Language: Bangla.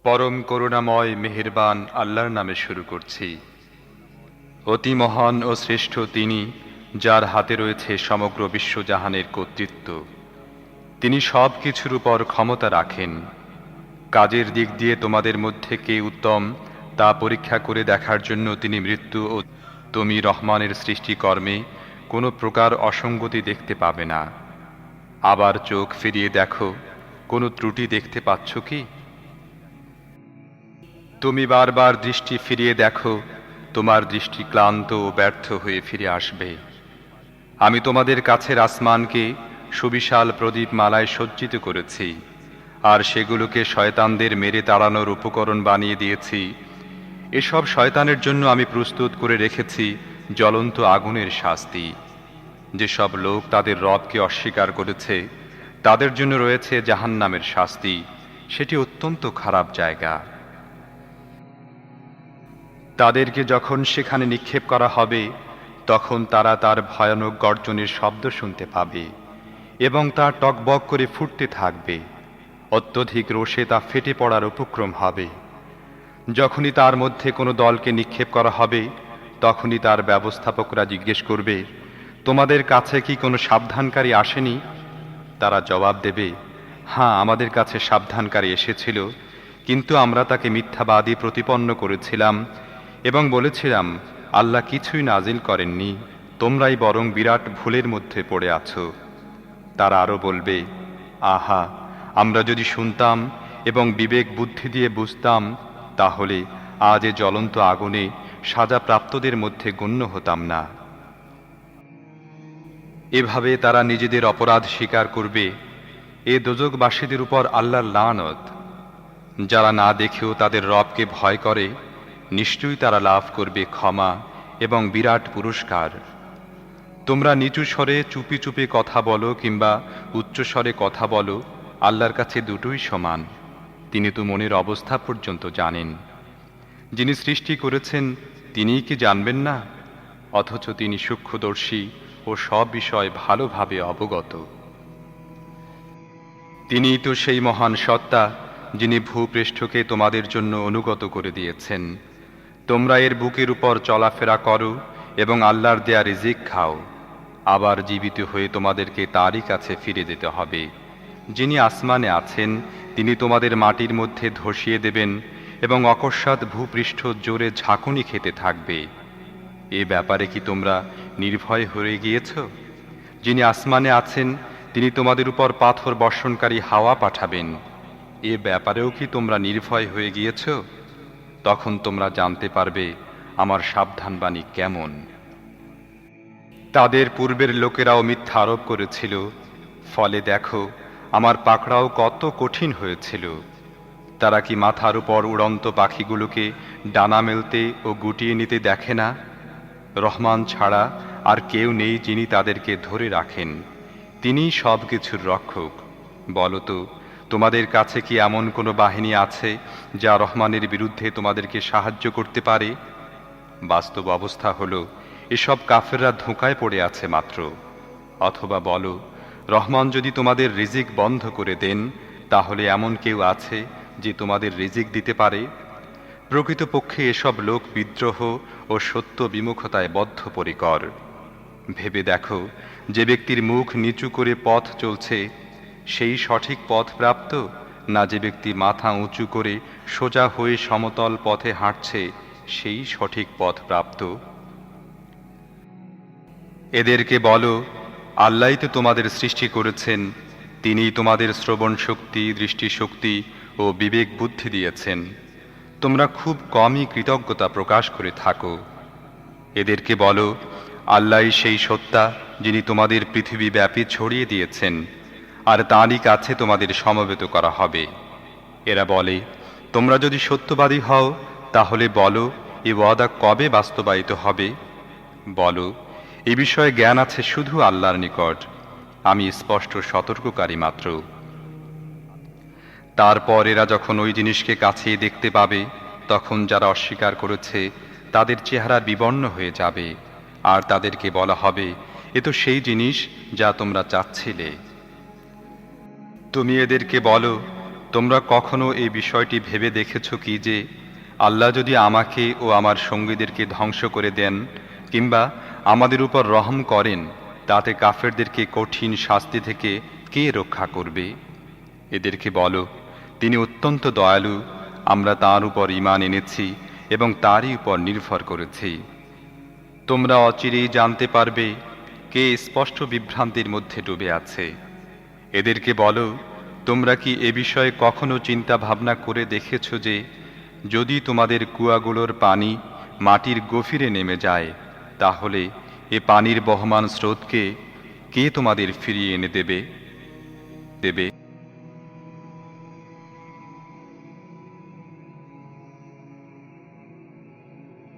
পরম করুণাময় মেহেরবান আল্লাহর নামে শুরু করছি। অতি মহান ও শ্রেষ্ঠ তিনি, যার হাতে রয়েছে সমগ্র বিশ্বজাহানের কর্তৃত্ব। তিনি সব কিছুর উপর ক্ষমতা রাখেন। কাজের দিক দিয়ে তোমাদের মধ্যে কে উত্তম তা পরীক্ষা করে দেখার জন্য তিনি মৃত্যু ও তুমি রহমানের সৃষ্টিকর্মে কোনো প্রকার অসঙ্গতি দেখতে পাবে না। আবার চোখ ফিরিয়ে দেখো, কোনো ত্রুটি দেখতে পাচ্ছ কি? তুমি বারবার দৃষ্টি ফিরিয়ে দেখো, তোমার দৃষ্টি ক্লান্ত ও ব্যর্থ হয়ে ফিরে আসবে। আমি তোমাদের কাছের আসমানকে সুবিশাল প্রদীপ মালায় সজ্জিত করেছি, আর সেগুলোকে শয়তানদের মেরে তাড়ানোর উপকরণ বানিয়ে দিয়েছি। এসব শয়তানের জন্য আমি প্রস্তুত করে রেখেছি জ্বলন্ত আগুনের শাস্তি। যেসব লোক তাদের রবকে অস্বীকার করেছে, তাদের জন্য রয়েছে জাহান্নামের শাস্তি। সেটি অত্যন্ত খারাপ জায়গা। তাদেরকে যখন সেখানে নিক্ষেপ করা হবে, তখন তারা তার ভয়ানক গর্জনের শব্দ শুনতে পাবে এবং তা টকবক করে ফুটতে থাকবে। অত্যধিক রোষে তা ফেটে পড়ার উপক্রম হবে। যখনই তার মধ্যে কোনো দলকে নিক্ষেপ করা হবে, তখনই তার ব্যবস্থাপকরা জিজ্ঞেস করবে, তোমাদের কাছে কি কোনো সাবধানকারী আসেনি? তারা জবাব দেবে, হ্যাঁ, আমাদের কাছে সাবধানকারী এসেছিল, কিন্তু আমরা তাকে মিথ্যাবাদী প্রতিপন্ন করেছিলাম এবং বলেছিলাম, আল্লাহ কিছুই নাজিল করেননি, তোমরাই বরং বিরাট ভুলের মধ্যে পড়ে আছো। তারা আরও বলবে, আহা, আমরা যদি শুনতাম এবং বিবেক বুদ্ধি দিয়ে বুঝতাম, তাহলে আজ এ জ্বলন্ত আগুনে সাজাপ্রাপ্তদের মধ্যে গণ্য হতাম না। এভাবে তারা নিজেদের অপরাধ স্বীকার করবে। এ দোজখবাসীদের উপর আল্লাহর লানত। যারা না দেখেও তাদের রবকে ভয় করে, নিশ্চয়ই তারা লাভ করবে ক্ষমা এবং বিরাট পুরস্কার। তোমরা নিচু স্বরে চুপি চুপি কথা বলো কিংবা উচ্চ স্বরে কথা বলো, আল্লাহর কাছে দুটোই সমান। তিনি তো মনের অবস্থা পর্যন্ত জানেন। যিনি সৃষ্টি করেছেন তিনিই কি জানবেন না? অথচ তিনি সূক্ষ্মদর্শী ও সব বিষয় ভালোভাবে অবগত। তিনিই তো সেই মহান সত্তা, যিনি ভূপৃষ্ঠকে তোমাদের জন্য অনুগত করে দিয়েছেন। তোমরা এর বুকের উপর চলাফেরা করো এবং আল্লাহর দেয়া রিজিক খাও। আবার জীবিত হয়ে তোমাদেরকে তারই কাছে ফিরে যেতে হবে। যিনি আসমানে আছেন, তিনি তোমাদের মাটির মধ্যে ধসিয়ে দেবেন এবং অকস্মাৎ ভূপৃষ্ঠ জোরে ঝাঁকুনি খেতে থাকবে। এ ব্যাপারে কি তোমরা নির্ভয় হয়ে গিয়েছ? যিনি আসমানে আছেন, তিনি তোমাদের উপর পাথর বর্ষণকারী হাওয়া পাঠাবেন। এ ব্যাপারেও কি তোমরা নির্ভয় হয়ে গিয়েছ? তখন তোমরা জানতে পারবে আমার সাবধানবাণী কেমন। তাদের পূর্বের লোকেরাও মিথ্যা আরোপ করেছিল, ফলে দেখো আমার পাকড়াও কত কঠিন হয়েছিল। তারা কি মাথার উপর উড়ন্ত পাখিগুলোকে ডানা মেলতে ও গুটিয়ে নিতে দেখে না? রহমান ছাড়া আর কেউ নেই যিনি তাদেরকে ধরে রাখেন। তিনিই সব কিছুর রক্ষক। বলতো, তোমাদের কাছে কি এমন কোনো বাহিনী আছে যা রহমানের বিরুদ্ধে তোমাদেরকে সাহায্য করতে পারে? বাস্তব অবস্থা হলো, এসব কাফেররা ধোঁকায় পড়ে আছে মাত্র। অথবা বলো, রহমান যদি তোমাদের রিজিক বন্ধ করে দেন, তাহলে এমন কেউ আছে যে তোমাদের রিজিক দিতে পারে? প্রকৃতপক্ষে এসব লোক বিদ্রোহ ও সত্য বিমুখতায় বদ্ধপরিকর। ভেবে দেখো, যে ব্যক্তির মুখ নিচু করে পথ চলছে, সেই সঠিক পথ প্রাপ্ত, না যে ব্যক্তি মাথা উঁচু করে সোজা হয়ে সমতল পথে হাঁটছে, সেই সঠিক পথ প্রাপ্ত? এদেরকে বলো, আল্লাহই তো তোমাদের সৃষ্টি করেছেন, তিনিই তোমাদের শ্রবণ শক্তি, দৃষ্টিশক্তি ও বিবেক বুদ্ধি দিয়েছেন। তোমরা খুব কমই কৃতজ্ঞতা প্রকাশ করে থাকো। এদেরকে বলো, আল্লাহই সেই সত্তা, যিনি তোমাদের পৃথিবী ব্যাপী ছড়িয়ে দিয়েছেন, আর তাঁরই কাছে তোমাদের সমবেত করা হবে। এরা বলে, তোমরা যদি সত্যবাদী হও, তাহলে বলো, এ ওয়াদা কবে বাস্তবায়িত হবে? বলো, এ বিষয়ে জ্ঞান আছে শুধু আল্লাহর নিকট, আমি স্পষ্ট সতর্ককারী মাত্র। তারপর এরা যখন ওই জিনিসকে কাছে দেখতে পাবে, তখন যারা অস্বীকার করেছে তাদের চেহারা বিবর্ণ হয়ে যাবে, আর তাদেরকে বলা হবে, এ তো সেই জিনিস যা তোমরা চাচ্ছিলে। তুমি এদেরকে বলো, তোমরা কখনো এই বিষয়টি ভেবে দেখেছ কি যে আল্লাহ যদি আমাকে ও আমার সঙ্গীদেরকে ধ্বংস করে দেন কিংবা আমাদের উপর রহম করেন, তাতে কাফেরদেরকে কঠিন শাস্তি থেকে কে রক্ষা করবে? এদেরকে বলো, তিনি অত্যন্ত দয়ালু, আমরা তাঁর উপর ঈমান এনেছি এবং তারই উপর নির্ভর করেছি। তোমরা অচিরেই জানতে পারবে কে স্পষ্ট বিভ্রান্তির মধ্যে ডুবে আছে। এদেরকে বলো, তোমরা কি এ বিষয়ে কখনো চিন্তা ভাবনা করে দেখেছ যে যদি তোমাদের কুয়াগুলোর পানি মাটির গভীরে নেমে যায়, তাহলে এ পানির বহমান স্রোতকে কে তোমাদের ফিরিয়ে এনে দেবে?